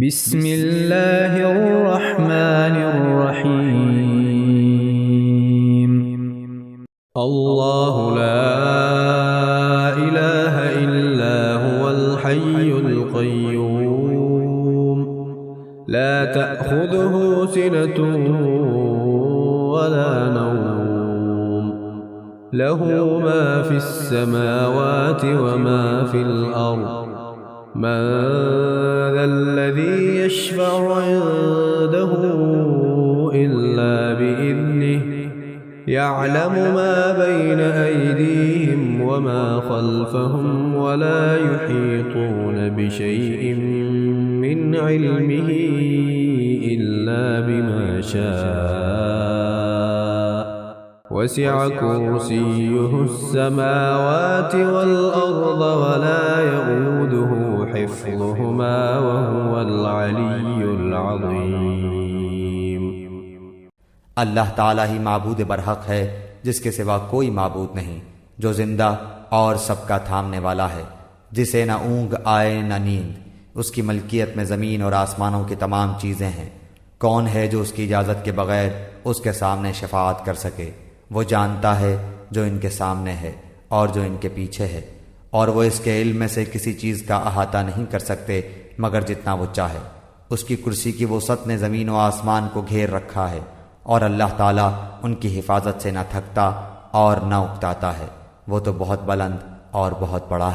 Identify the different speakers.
Speaker 1: बिस्मिल्लाहिर्रहमानिर्रहीम। अल्लाहु ला इलाहा इल्ला हुवल हय्युल क़य्यूम ला तअख़ुज़ुहु सिनतुन वला नौम लहू मा फ़िस समावाति व मा फ़िल अर्ज़ मन ज़ल्लज़ी यशफ़अु इंदहु इल्ला बिइज़निहि यअलमु मा बैन अयदीहिम व मा ख़ल्फ़हुम वला युहीतून बिशैइन मिन इल्मिहि इल्ला बिमा शाअ वसिअ कुर्सियुहु अस्समावाति वल अर्ज़ वला यऊदुहु हिफ़्ज़ुहुमा वहुवल अलिय्युल अज़ीम।
Speaker 2: अल्लाह ताला ही माबूद बरहक है, जिसके सिवा कोई माबूद नहीं, जो जिंदा और सबका थामने वाला है, जिसे न ऊँग आए न नींद। उसकी मलकियत में ज़मीन और आसमानों की तमाम चीज़ें हैं। कौन है जो उसकी इजाज़त के बगैर उसके सामने शफाअत कर सके? वो जानता है जो इनके सामने है और जो इनके पीछे है, और वो इसके इल्म में से किसी चीज़ का अहाता नहीं कर सकते मगर जितना वो चाहे। उसकी कुर्सी की वसअत ने ज़मीन व आसमान को घेर रखा है, और अल्लाह ताला उनकी हिफाजत से न थकता और न उकताता है। वो तो बहुत बुलंद और बहुत बड़ा है।